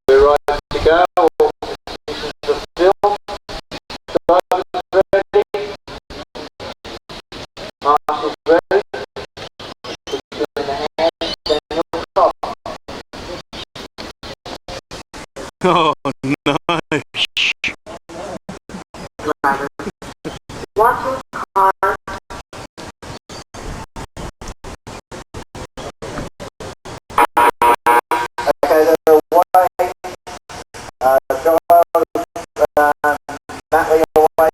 we're right to go. The film. Ready. Marshall's ready. Oh no! Watch your car. Okay, they're away. Joel, Natalie away.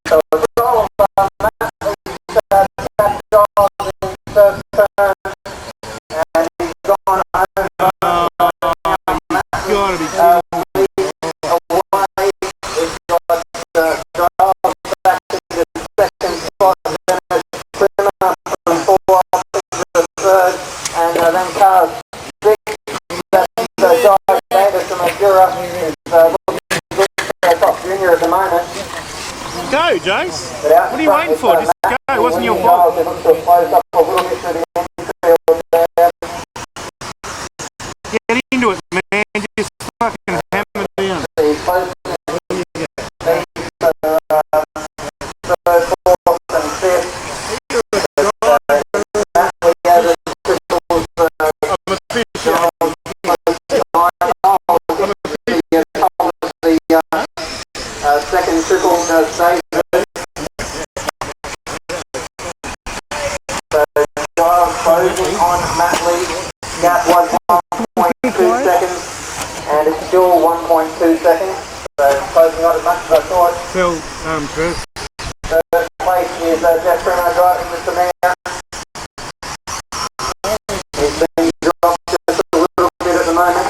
So Joel, Natalie, Joel in first turn, and he's gone over. You gotta be kidding. Away. It's got Joel back to the second spot, then it's Plymouth from 4 up to the third, and then cars 6. So Joel Davis from Madura is looking good top junior at the moment. Go, Jace. What are you waiting for? Just go. It wasn't your fault. It looks to have closed up a little bit to the infield there. Get into it, man. Just fucking hammer it down. He's closing third, fourth, and fifth. Second triple does David. So Giles closing on Matt Lee. Gap was 1.2 seconds, and it's still 1.2 seconds. So closing on as much as I thought. Phil, Chris. Third place is Jeff Primo driving the Samir. He's been dropped just a little bit at the moment.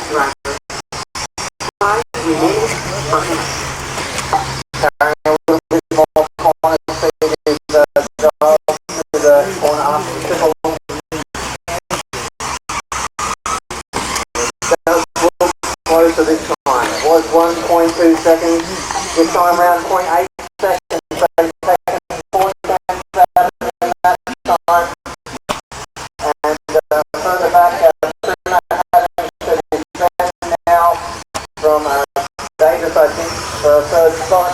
Carrying a little bit more corner speed is Giles to the corner after the triple. That was closer this time. It was 1.2 seconds. This time around 0.8 seconds. So he's taken 4 seconds better than that time. And further back, Primo having to defend now from Davis, I think, for a third spot.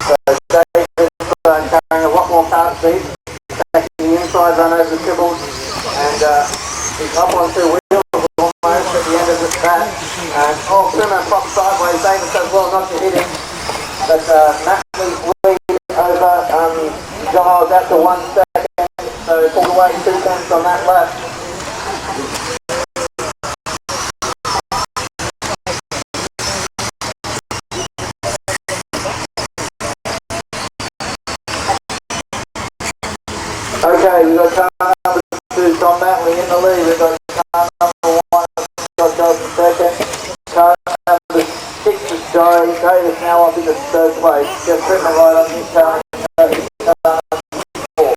So Davis carrying a lot more car speed, taking the inside run over the triples, and he's up on 2 wheels almost at the end of the track. And Primo pops sideways. Davis does well not to hit him, but Matley's lead over Giles after 1 second, so pulled away 2 tenths on that lap. Okay, we've got car number 2, Tom Matley in the lead. We've got car number 1, Scott Johnson second. Car number 6 is Joey Davis now up in the third place. Just putting the right on his car. Car number 4.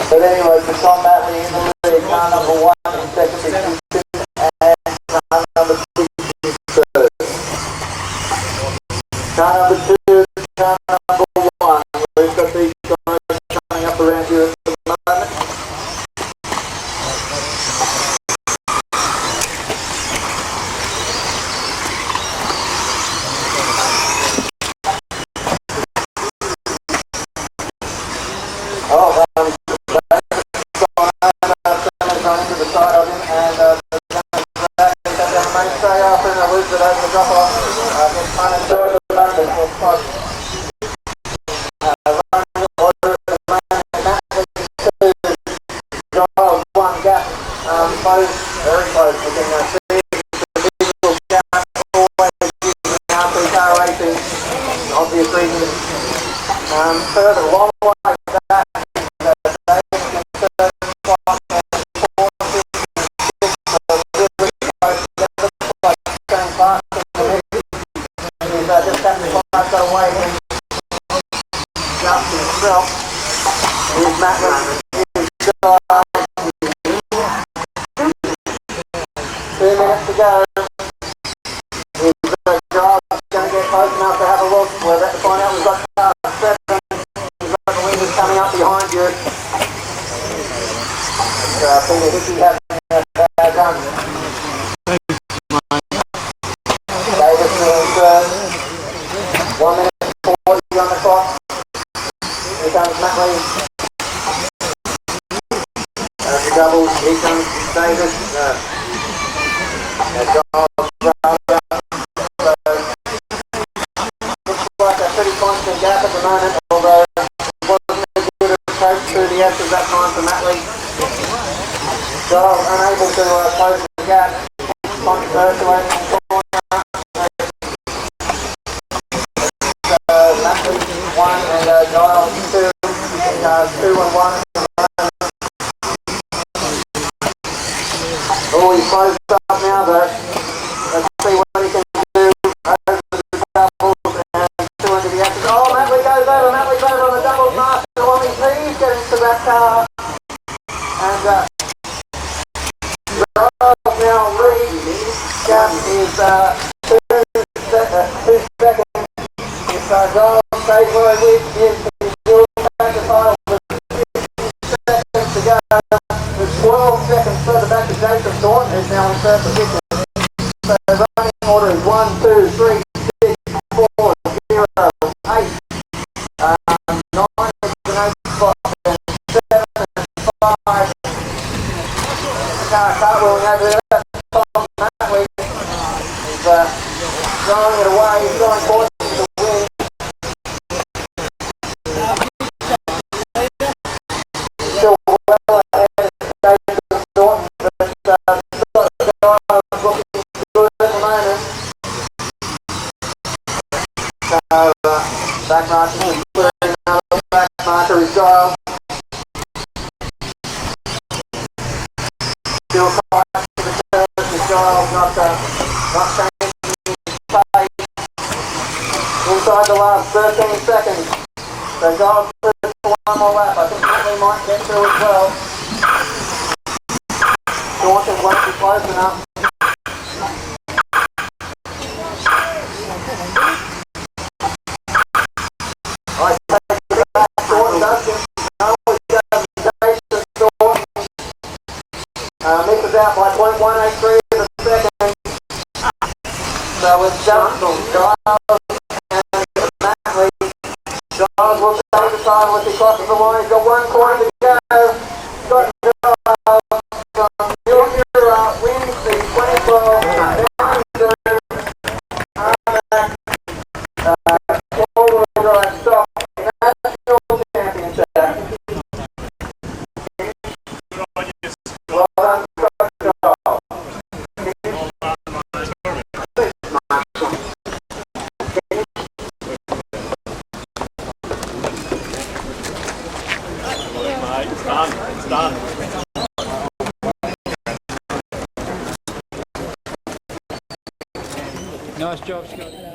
But anyway, for Tom Matley in the lead, car number 1 in second position, and car number 6 is third. Car number 2, car number 1. We've got these guys coming up around here at the moment. Running to the side of him, and the main straight after and a loop it over the drop off. Gets fun and third at the moment. Running order at the moment, Matley 2, Giles 1 gap, close, very close. We can see the visual gap always using RC car racing, obvious reasons. Further, long way back, Davis in third spot, and 4, 5, 6, really close together, like going fast in the middle. He's just having to pass away and jump himself. Here's Matley, here's 2 minutes to go. Is Giles going to get close enough to have a look? We're about to find out. We've got car 7. We've got the leaders coming up behind you. Peter Hickey having a gun. Davis in third. 1 minute 40 on the clock. Here comes Matt Lee. That's a double. Here comes Davis. Looks like a pretty constant gap at the moment, although it wasn't as good as approach through the edge of that time for Matt Lee. Giles unable to close the gap. Controversial in the corner. Matt Lee 1 and Giles 2. 2 and 1. Oh, he's closed up now though. Let's see what he can do over the doubles and 2 into the action. Oh, Matt Lee goes over. Matt Lee's over on the doubles. Master on his knees getting to that car. And Giles now leads. Gap is 2 seconds. If Giles stays where he is, he will take the title with 50 seconds to go. With 12 seconds further back to Jason Thornton, who's now in third position. So the running order is 1, 2, 3, 6, 4, 0, 8, 9 is an 8 spot, and 7 and 5. The car cartwheeling over there. Tom Matley is throwing it away. He's going forward to the win. Still well ahead of Jason Thornton, but looking good at the moment. So, back marker is clearing. Another back marker is Giles. Still tight to the turn with Giles not changing his pace. Inside the last 13 seconds. So Giles clears for one more lap. I think Matley might get through as well. Thornton won't be close enough. I take it back. Thornton does get misses out by 0.183 of a second. So it's jumped from Giles and Matley. Giles will take the title as he crosses the line. He's got 1 corner to go. Scott Giles from Mildura wins the 2012 four-wheel drive stock national championship. Well done, Scott Giles. It's done. It's done. Nice job, Scott.